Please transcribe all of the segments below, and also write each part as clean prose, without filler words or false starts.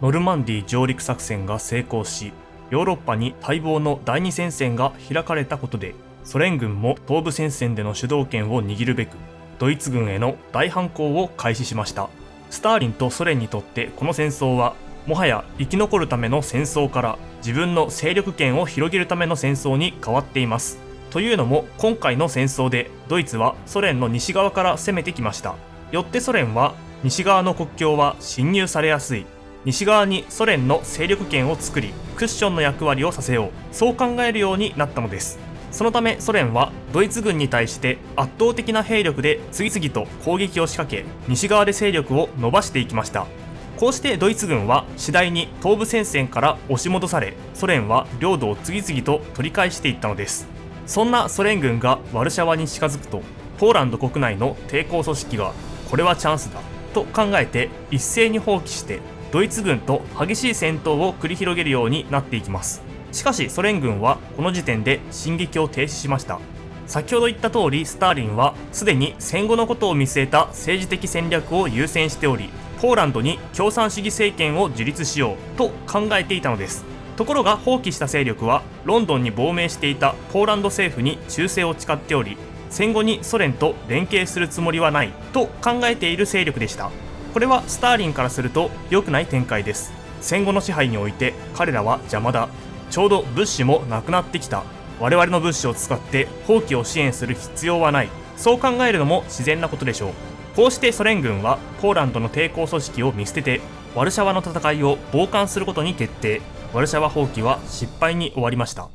ノルマンディー上陸作戦が成功し、ヨーロッパに待望の第二戦線が開かれたことで、ソ連軍も東部戦線での主導権を握るべく、ドイツ軍への大反攻を開始しました。スターリンとソ連にとってこの戦争は、もはや生き残るための戦争から自分の勢力圏を広げるための戦争に変わっています。というのも、今回の戦争でドイツはソ連の西側から攻めてきました。よってソ連は西側の国境は侵入されやすい、西側にソ連の勢力圏を作りクッションの役割をさせよう、そう考えるようになったのです。そのためソ連はドイツ軍に対して圧倒的な兵力で次々と攻撃を仕掛け、西側で勢力を伸ばしていきました。こうしてドイツ軍は次第に東部戦線から押し戻され、ソ連は領土を次々と取り返していったのです。そんなソ連軍がワルシャワに近づくと、ポーランド国内の抵抗組織がこれはチャンスだと考えて一斉に放棄してドイツ軍と激しい戦闘を繰り広げるようになっていきます。しかしソ連軍はこの時点で進撃を停止しました。先ほど言った通り、スターリンはすでに戦後のことを見据えた政治的戦略を優先しており、ポーランドに共産主義政権を樹立しようと考えていたのです。ところが放棄した勢力はロンドンに亡命していたポーランド政府に忠誠を誓っており、戦後にソ連と連携するつもりはないと考えている勢力でした。これはスターリンからすると良くない展開です。戦後の支配において彼らは邪魔だ、ちょうど物資もなくなってきた、我々の物資を使って放棄を支援する必要はない、そう考えるのも自然なことでしょう。こうしてソ連軍はポーランドの抵抗組織を見捨ててワルシャワの戦いを傍観することに決定。ワルシャワ放棄は失敗に終わりました。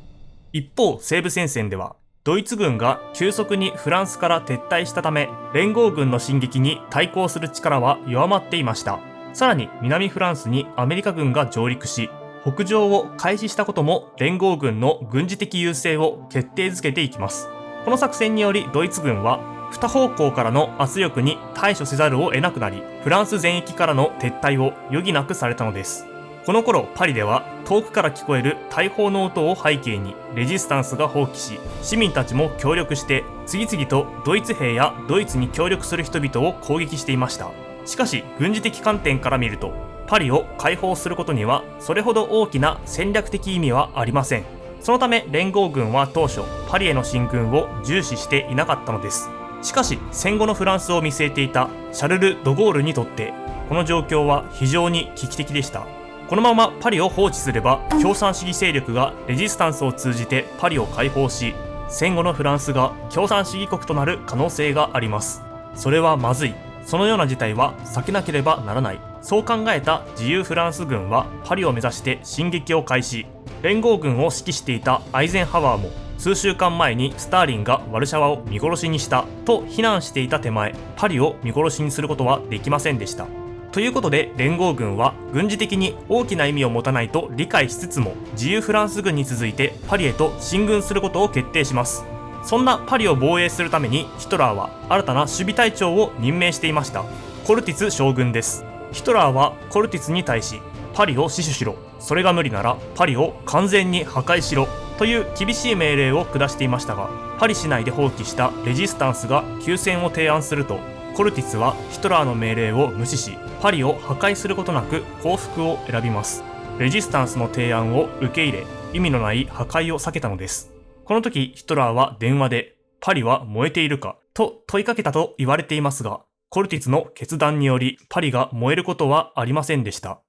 一方、西部戦線ではドイツ軍が急速にフランスから撤退したため、連合軍の進撃に対抗する力は弱まっていました。さらに南フランスにアメリカ軍が上陸し、北上を開始したことも連合軍の軍事的優勢を決定づけていきます。この作戦によりドイツ軍は2方向からの圧力に対処せざるを得なくなり、フランス全域からの撤退を余儀なくされたのです。この頃パリでは遠くから聞こえる大砲の音を背景にレジスタンスが蜂起し、市民たちも協力して次々とドイツ兵やドイツに協力する人々を攻撃していました。しかし軍事的観点から見ると、パリを解放することにはそれほど大きな戦略的意味はありません。そのため連合軍は当初パリへの進軍を重視していなかったのです。しかし戦後のフランスを見据えていたシャルル・ドゴールにとってこの状況は非常に危機的でした。このままパリを放置すれば共産主義勢力がレジスタンスを通じてパリを解放し、戦後のフランスが共産主義国となる可能性があります。それはまずい。そのような事態は避けなければならない。そう考えた自由フランス軍はパリを目指して進撃を開始。連合軍を指揮していたアイゼンハワーも数週間前にスターリンがワルシャワを見殺しにしたと非難していた手前、パリを見殺しにすることはできませんでした。ということで連合軍は軍事的に大きな意味を持たないと理解しつつも、自由フランス軍に続いてパリへと進軍することを決定します。そんなパリを防衛するためにヒトラーは新たな守備隊長を任命していました。コルティツ将軍です。ヒトラーはコルティツに対し、パリを死守しろ、それが無理ならパリを完全に破壊しろという厳しい命令を下していましたが、パリ市内で放棄したレジスタンスが休戦を提案すると、コルティツはヒトラーの命令を無視し、パリを破壊することなく降伏を選びます。レジスタンスの提案を受け入れ、意味のない破壊を避けたのです。この時ヒトラーは電話で、パリは燃えているかと問いかけたと言われていますが、コルティツの決断によりパリが燃えることはありませんでした。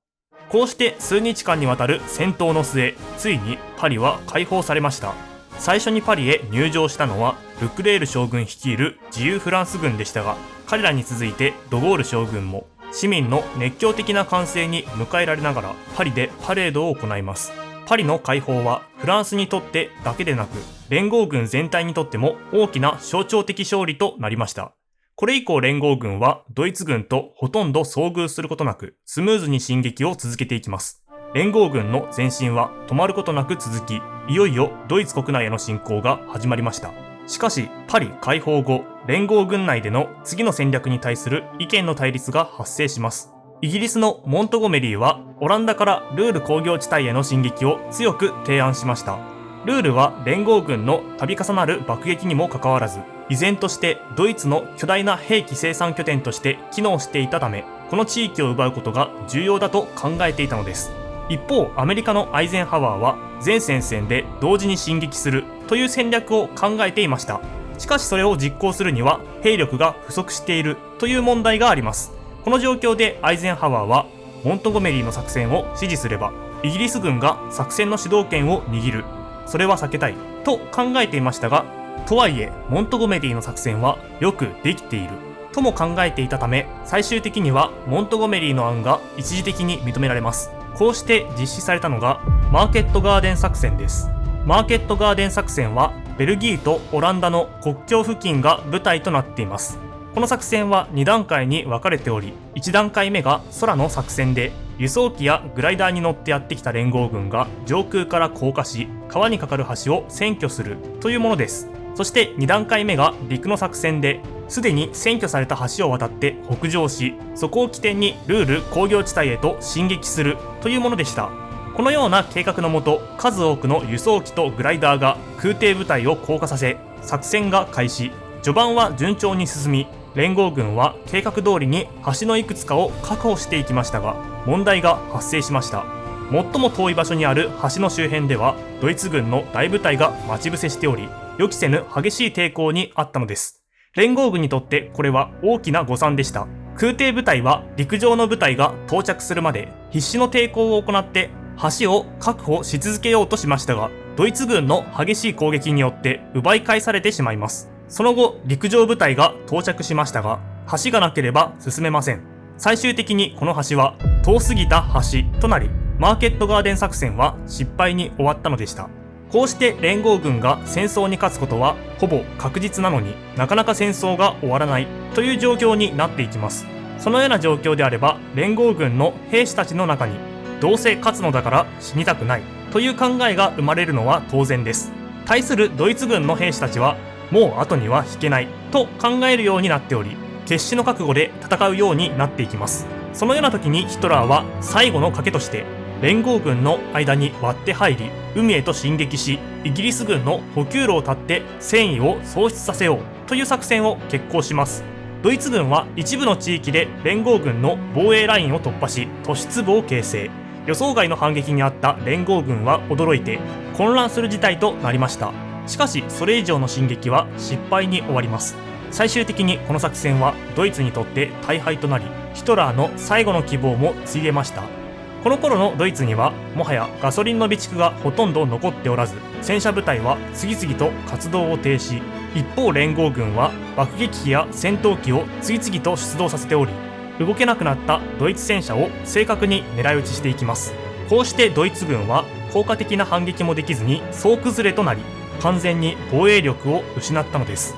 こうして数日間にわたる戦闘の末、ついにパリは解放されました。最初にパリへ入城したのはルクレール将軍率いる自由フランス軍でしたが、彼らに続いてドゴール将軍も市民の熱狂的な歓声に迎えられながらパリでパレードを行います。パリの解放はフランスにとってだけでなく、連合軍全体にとっても大きな象徴的勝利となりました。これ以降連合軍はドイツ軍とほとんど遭遇することなく、スムーズに進撃を続けていきます。連合軍の前進は止まることなく続き、いよいよドイツ国内への侵攻が始まりました。しかしパリ解放後、連合軍内での次の戦略に対する意見の対立が発生します。イギリスのモントゴメリーはオランダからルール工業地帯への進撃を強く提案しました。ルールは連合軍の度重なる爆撃にもかかわらず、依然としてドイツの巨大な兵器生産拠点として機能していたため、この地域を奪うことが重要だと考えていたのです。一方、アメリカのアイゼンハワーは全戦線で同時に進撃するという戦略を考えていました。しかしそれを実行するには兵力が不足しているという問題があります。この状況でアイゼンハワーはモントゴメリーの作戦を支持すればイギリス軍が作戦の主導権を握る、それは避けたいと考えていましたが、とはいえモントゴメリーの作戦はよくできているとも考えていたため、最終的にはモントゴメリーの案が一時的に認められます。こうして実施されたのがマーケットガーデン作戦です。マーケットガーデン作戦はベルギーとオランダの国境付近が舞台となっています。この作戦は2段階に分かれており、1段階目が空の作戦で、輸送機やグライダーに乗ってやってきた連合軍が上空から降下し、川に架かる橋を占拠するというものです。そして2段階目が陸の作戦で、すでに占拠された橋を渡って北上し、そこを起点にルール工業地帯へと進撃するというものでした。このような計画のもと、数多くの輸送機とグライダーが空挺部隊を降下させ、作戦が開始。序盤は順調に進み、連合軍は計画通りに橋のいくつかを確保していきましたが、問題が発生しました。最も遠い場所にある橋の周辺では、ドイツ軍の大部隊が待ち伏せしており、予期せぬ激しい抵抗にあったのです。連合軍にとってこれは大きな誤算でした。空挺部隊は陸上の部隊が到着するまで必死の抵抗を行って橋を確保し続けようとしましたが、ドイツ軍の激しい攻撃によって奪い返されてしまいます。その後、陸上部隊が到着しましたが、橋がなければ進めません。最終的にこの橋は遠すぎた橋となり、マーケットガーデン作戦は失敗に終わったのでした。こうして連合軍が戦争に勝つことはほぼ確実なのになかなか戦争が終わらないという状況になっていきます。そのような状況であれば連合軍の兵士たちの中にどうせ勝つのだから死にたくないという考えが生まれるのは当然です。対するドイツ軍の兵士たちはもう後には引けないと考えるようになっており、決死の覚悟で戦うようになっていきます。そのような時にヒトラーは最後の賭けとして連合軍の間に割って入り、海へと進撃し、イギリス軍の補給路を断って戦意を喪失させようという作戦を決行します。ドイツ軍は一部の地域で連合軍の防衛ラインを突破し、突出部を形成。予想外の反撃にあった連合軍は驚いて混乱する事態となりました。しかしそれ以上の進撃は失敗に終わります。最終的にこの作戦はドイツにとって大敗となり、ヒトラーの最後の希望もついえました。この頃のドイツにはもはやガソリンの備蓄がほとんど残っておらず、戦車部隊は次々と活動を停止。一方連合軍は爆撃機や戦闘機を次々と出動させており、動けなくなったドイツ戦車を正確に狙い撃ちしていきます。こうしてドイツ軍は効果的な反撃もできずに総崩れとなり、完全に防衛力を失ったのです。